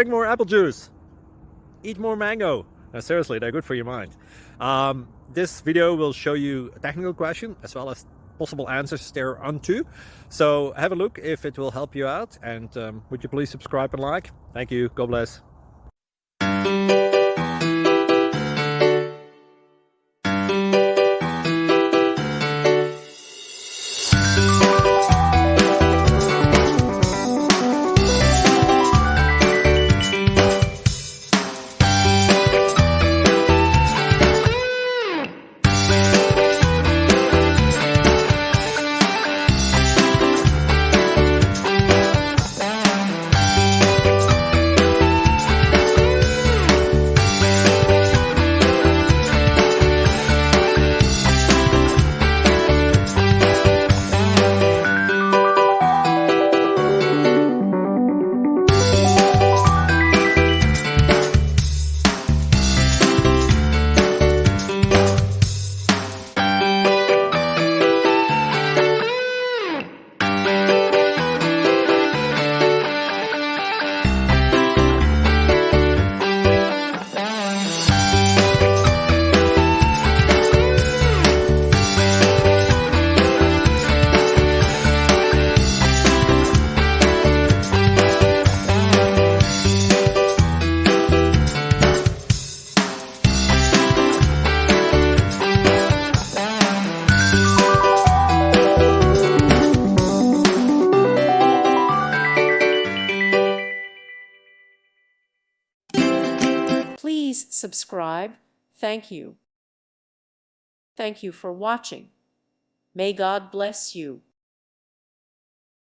drink more apple juice, eat more mango. Seriously, they're good for your mind. This video will show you a technical question as well as possible answers thereunto. So have a look if it will help you out, and would you please subscribe and like? Thank you. God bless. Please subscribe. Thank you. Thank you for watching. May God bless you.